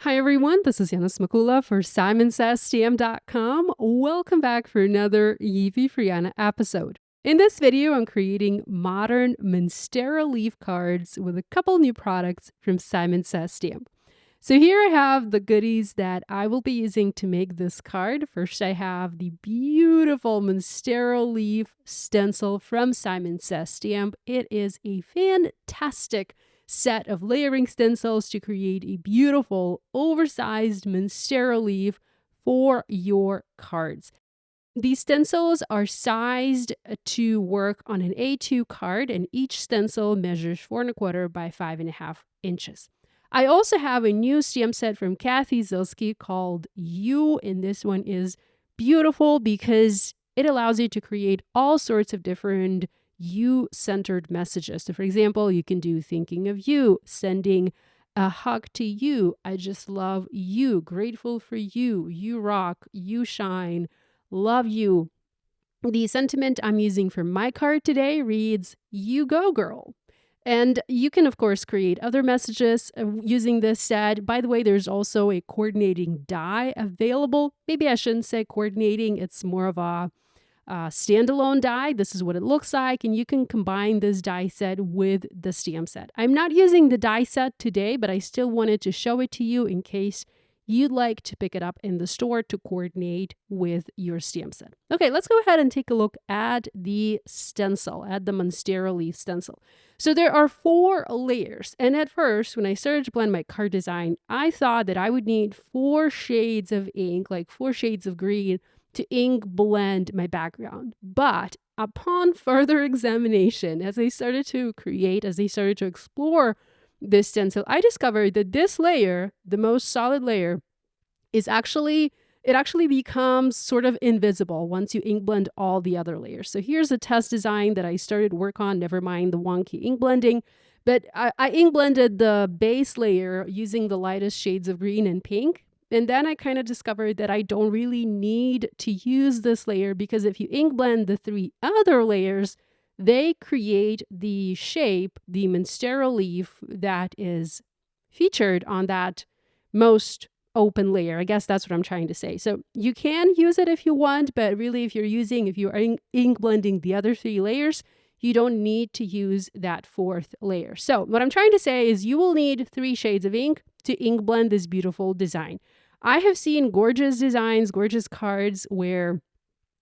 Hi everyone, this is Yana Smakula for SimonsSTM.com. Welcome back for another Yippee For Yana episode. In this video, I'm creating modern Monstera leaf cards with a couple new products from SimonsSTM. So here I have the goodies that I will be using to make this card. First, I have the beautiful Monstera leaf stencil from SimonsSTM. It is a fantastic set of layering stencils to create a beautiful oversized Monstera leaf for your cards. These stencils are sized to work on an A2 card, and each stencil measures 4¼ by 5½ inches. I also have a new stamp set from Kathy Zilski called You, and this one is beautiful because it allows you to create all sorts of different you-centered messages. So for example, you can do thinking of you, sending a hug to you, I just love you, grateful for you, you rock, you shine, love you. The sentiment I'm using for my card today reads, you go girl. And you can, of course, create other messages using this set. By the way, there's also a coordinating die available. Maybe I shouldn't say coordinating. It's more of a standalone die. This is what it looks like, and you can combine this die set with the stamp set. I'm not using the die set today, but I still wanted to show it to you in case you'd like to pick it up in the store to coordinate with your stamp set. Okay, let's go ahead and take a look at the stencil, at the Monstera leaf stencil. So there are 4 layers, and at first, when I started to blend my card design, I thought that I would need 4 shades of ink, like 4 shades of green, to ink blend my background. But upon further examination, as I started to create, as I started to explore this stencil, I discovered that this layer, the most solid layer, is actually becomes sort of invisible once you ink blend all the other layers. So here's a test design that I started work on, never mind the wonky ink blending. But I ink blended the base layer using the lightest shades of green and pink. And then I kind of discovered that I don't really need to use this layer because if you ink blend the 3 other layers, they create the shape, the Monstera leaf that is featured on that most open layer. I guess that's what I'm trying to say. So you can use it if you want, but really if you're ink blending the other 3 layers, you don't need to use that 4th layer. So what I'm trying to say is you will need 3 shades of ink to ink blend this beautiful design. I have seen gorgeous designs, gorgeous cards where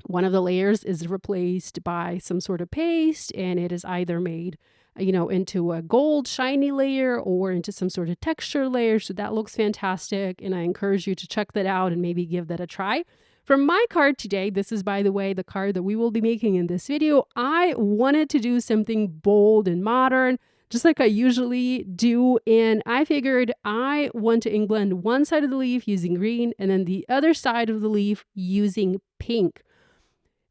one of the layers is replaced by some sort of paste and it is either made, into a gold shiny layer or into some sort of texture layer. So that looks fantastic. And I encourage you to check that out and maybe give that a try. For my card today, this is, by the way, the card that we will be making in this video. I wanted to do something bold and modern, just like I usually do. And I figured I want to ink blend one side of the leaf using green and then the other side of the leaf using pink.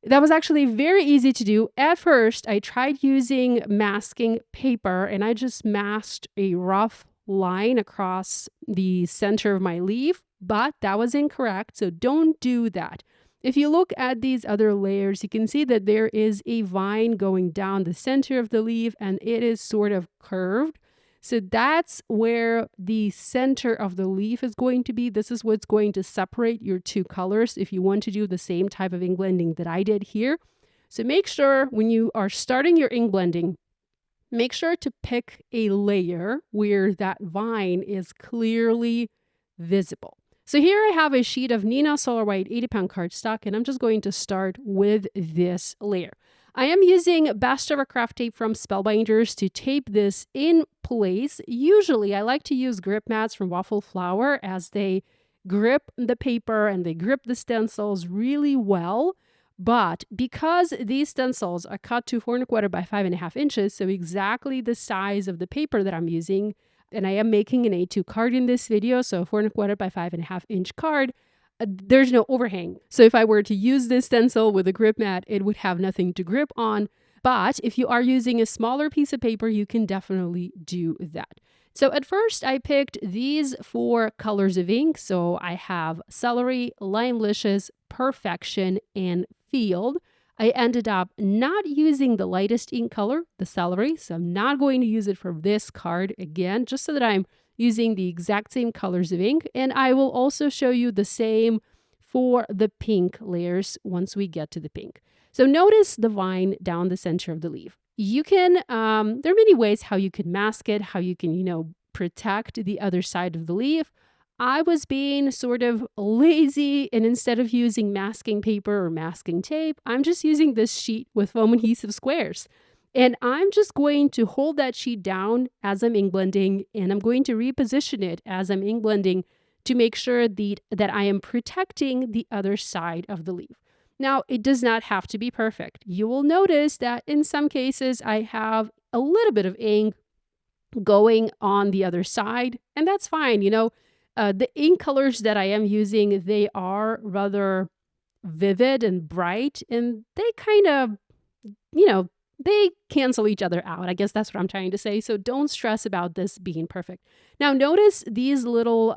That was actually very easy to do. At first, I tried using masking paper and I just masked a rough line across the center of my leaf, but that was incorrect. So don't do that. If you look at these other layers, you can see that there is a vine going down the center of the leaf and it is sort of curved. So that's where the center of the leaf is going to be. This is what's going to separate your 2 colors if you want to do the same type of ink blending that I did here. So make sure when you are starting your ink blending, make sure to pick a layer where that vine is clearly visible. So here I have a sheet of Neenah Solar White 80-pound cardstock, and I'm just going to start with this layer. I am using Best Ever Craft tape from Spellbinders to tape this in place. Usually, I like to use grip mats from Waffle Flower as they grip the paper and they grip the stencils really well. But because these stencils are cut to 4¼ by 5½ inches, so exactly the size of the paper that I'm using, and I am making an A2 card in this video, so 4¼ by 5½ inch card, there's no overhang. So if I were to use this stencil with a grip mat, it would have nothing to grip on. But if you are using a smaller piece of paper, you can definitely do that. So at first I picked these 4 colors of ink. So I have Celery, Limelicious, Perfection, and Field. I ended up not using the lightest ink color, the Celery, so I'm not going to use it for this card again, just so that I'm using the exact same colors of ink. And I will also show you the same for the pink layers once we get to the pink. So notice the vine down the center of the leaf. You can, there are many ways how you can mask it, how you can, protect the other side of the leaf. I was being sort of lazy, and instead of using masking paper or masking tape, I'm just using this sheet with foam adhesive squares. And I'm just going to hold that sheet down as I'm ink blending, and I'm going to reposition it as I'm ink blending to make sure that I am protecting the other side of the leaf. Now, it does not have to be perfect. You will notice that in some cases, I have a little bit of ink going on the other side, and that's fine. The ink colors that I am using, they are rather vivid and bright, and they kind of, they cancel each other out. I guess that's what I'm trying to say. So don't stress about this being perfect. Now, notice these little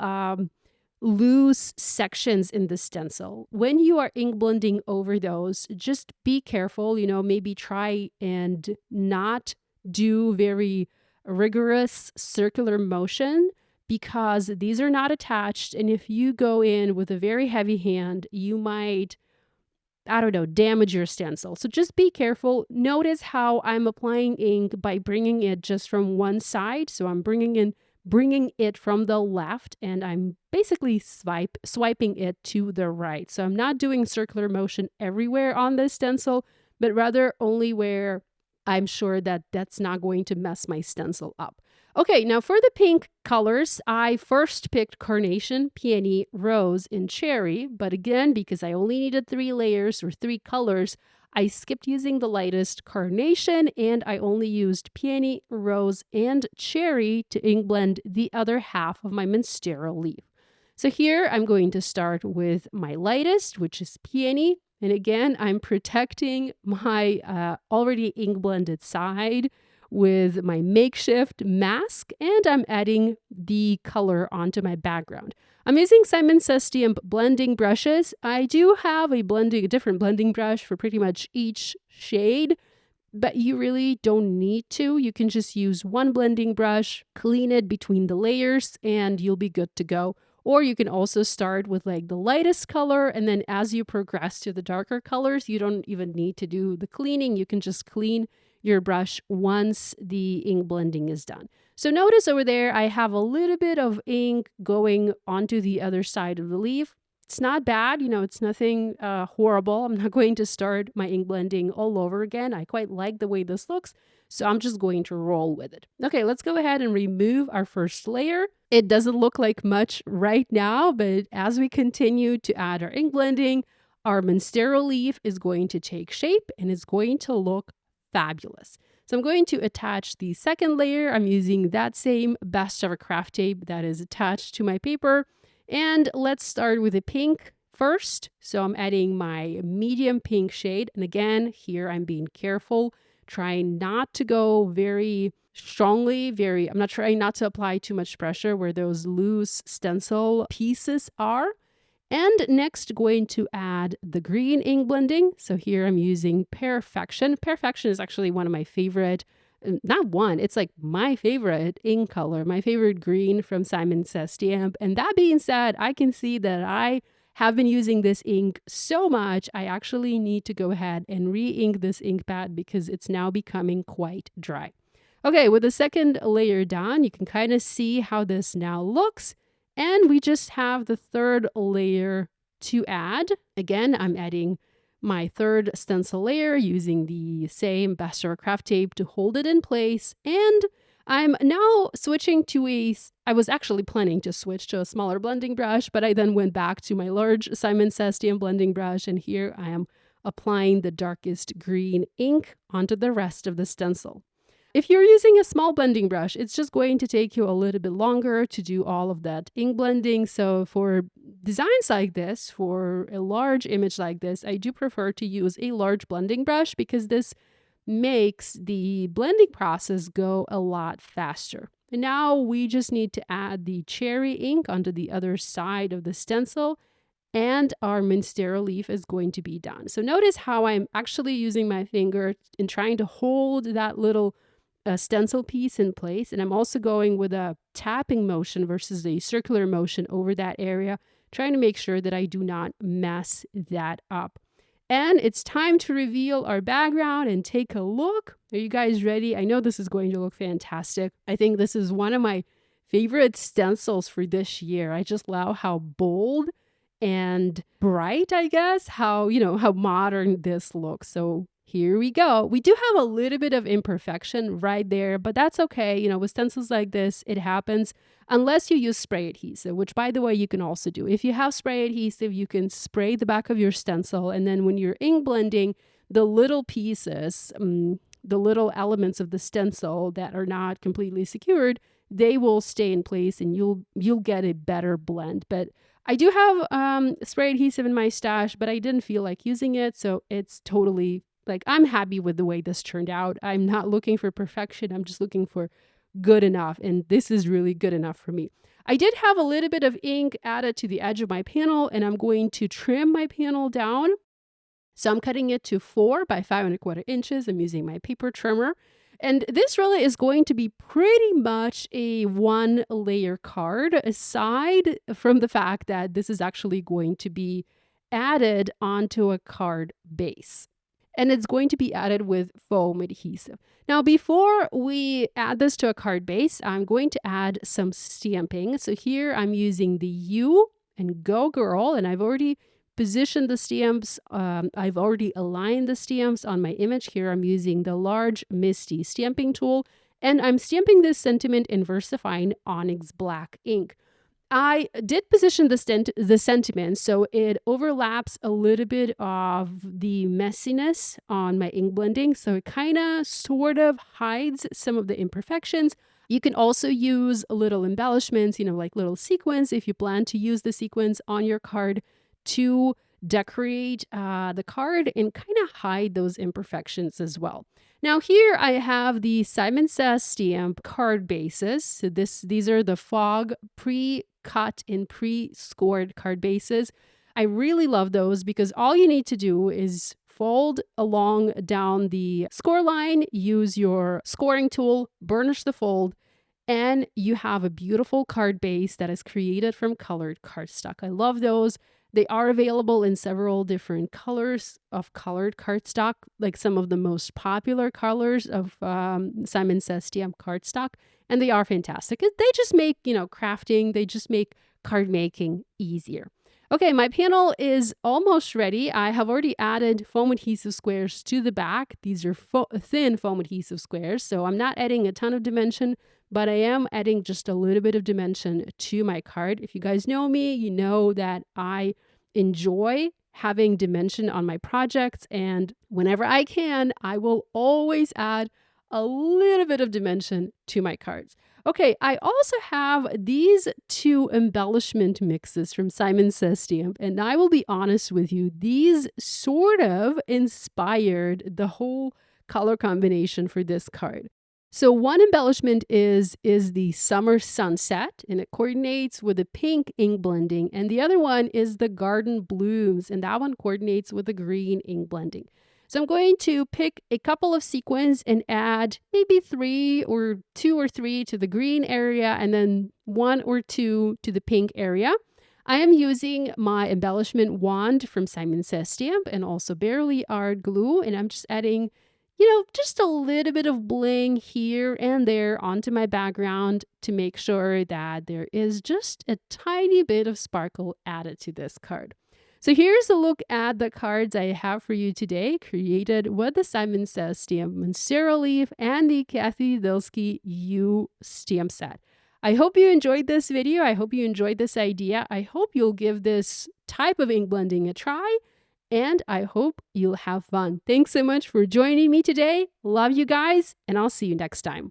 loose sections in the stencil. When you are ink blending over those, just be careful, maybe try and not do very rigorous circular motion because these are not attached. And if you go in with a very heavy hand, you might, damage your stencil. So just be careful. Notice how I'm applying ink by bringing it just from one side. So I'm bringing it from the left, and I'm basically swiping it to the right. So I'm not doing circular motion everywhere on this stencil, but rather only where I'm sure that that's not going to mess my stencil up. Okay, now for the pink colors, I first picked carnation, peony, rose, and cherry. But again, because I only needed 3 layers or 3 colors, I skipped using the lightest carnation, and I only used peony, rose, and cherry to ink blend the other half of my Monstera leaf. So here I'm going to start with my lightest, which is peony. And again, I'm protecting my already ink blended side with my makeshift mask, and I'm adding the color onto my background. I'm using Simon Says Stamp blending brushes. I do have a different blending brush for pretty much each shade, but you really don't need to. You can just use one blending brush, clean it between the layers, and you'll be good to go. Or you can also start with like the lightest color, and then as you progress to the darker colors, you don't even need to do the cleaning. You can just clean your brush once the ink blending is done. So notice over there, I have a little bit of ink going onto the other side of the leaf. It's not bad, it's nothing horrible. I'm not going to start my ink blending all over again. I quite like the way this looks, so I'm just going to roll with it. Okay, let's go ahead and remove our first layer. It doesn't look like much right now, but as we continue to add our ink blending, our Monstera leaf is going to take shape and it's going to look fabulous. So I'm going to attach the second layer. I'm using that same Best Ever Craft tape that is attached to my paper. And let's start with the pink first. So I'm adding my medium pink shade. And again, here I'm being careful, trying not to go very strongly, I'm not trying not to apply too much pressure where those loose stencil pieces are. And next, going to add the green ink blending. So here I'm using Perfection. Perfection is actually one of my favorite, it's like my favorite ink color, my favorite green from Simon Says Stamp. And that being said, I can see that I have been using this ink so much, I actually need to go ahead and re-ink this ink pad because it's now becoming quite dry. Okay, with the second layer done, you can kind of see how this now looks. And we just have the third layer to add. Again, I'm adding my third stencil layer using the same Best Ever Craft tape to hold it in place. And I'm now switching to I was actually planning to switch to a smaller blending brush, but I then went back to my large Simon Says Stamp blending brush, and here I am applying the darkest green ink onto the rest of the stencil. If you're using a small blending brush, it's just going to take you a little bit longer to do all of that ink blending. So for designs like this, for a large image like this, I do prefer to use a large blending brush because this makes the blending process go a lot faster. And now we just need to add the cherry ink onto the other side of the stencil, and our Monstera leaf is going to be done. So notice how I'm actually using my finger and trying to hold that little a stencil piece in place. And I'm also going with a tapping motion versus a circular motion over that area, trying to make sure that I do not mess that up. And it's time to reveal our background and take a look. Are you guys ready? I know this is going to look fantastic. I think this is one of my favorite stencils for this year. I just love how bold and bright, I guess, how modern this looks. So here we go. We do have a little bit of imperfection right there, but that's okay. With stencils like this, it happens unless you use spray adhesive, which by the way, you can also do. If you have spray adhesive, you can spray the back of your stencil. And then when you're ink blending, the little pieces, the little elements of the stencil that are not completely secured, they will stay in place and you'll get a better blend. But I do have spray adhesive in my stash, but I didn't feel like using it. So it's totally I'm happy with the way this turned out. I'm not looking for perfection. I'm just looking for good enough. And this is really good enough for me. I did have a little bit of ink added to the edge of my panel, and I'm going to trim my panel down. So I'm cutting it to 4 by 5¼ inches. I'm using my paper trimmer. And this really is going to be pretty much a 1-layer card, aside from the fact that this is actually going to be added onto a card base. And it's going to be added with foam adhesive. Now, before we add this to a card base, I'm going to add some stamping. So here I'm using the U and Go Girl, and I've already positioned the stamps. I've already aligned the stamps on my image. Here I'm using the large Misty stamping tool, and I'm stamping this sentiment in VersaFine Onyx Black ink. I did position the sentiment so it overlaps a little bit of the messiness on my ink blending, so it kind of sort of hides some of the imperfections. You can also use little embellishments, like little sequins if you plan to use the sequins on your card to decorate the card and kind of hide those imperfections as well. Now here I have the Simon Says stamp card bases. So these are the Fog pre-cut and pre-scored card bases. I really love those because all you need to do is fold along down the score line, use your scoring tool, burnish the fold, and you have a beautiful card base that is created from colored cardstock. I love those. They are available in several different colors of colored cardstock, like some of the most popular colors of Simon Says stamp cardstock, and they are fantastic. They just make, crafting, they just make card making easier. Okay, my panel is almost ready. I have already added foam adhesive squares to the back. These are thin foam adhesive squares, so I'm not adding a ton of dimension, but I am adding just a little bit of dimension to my card. If you guys know me, you know that I enjoy having dimension on my projects, and whenever I can, I will always add a little bit of dimension to my cards. Okay, I also have these 2 embellishment mixes from Simon Says Stamp, and I will be honest with you, these sort of inspired the whole color combination for this card. So one embellishment is the Summer Sunset, and it coordinates with the pink ink blending, and the other one is the Garden Blooms, and that one coordinates with the green ink blending. So I'm going to pick a couple of sequins and add maybe 2 or 3 to the green area and then 1 or 2 to the pink area. I am using my embellishment wand from Simon Says Stamp and also Barely Art glue, and I'm just adding, just a little bit of bling here and there onto my background to make sure that there is just a tiny bit of sparkle added to this card. So here's a look at the cards I have for you today, created with the Simon Says Stamp Monstera leaf and the Kathy Dilsky U stamp set. I hope you enjoyed this video. I hope you enjoyed this idea. I hope you'll give this type of ink blending a try, and I hope you'll have fun. Thanks so much for joining me today. Love you guys, and I'll see you next time.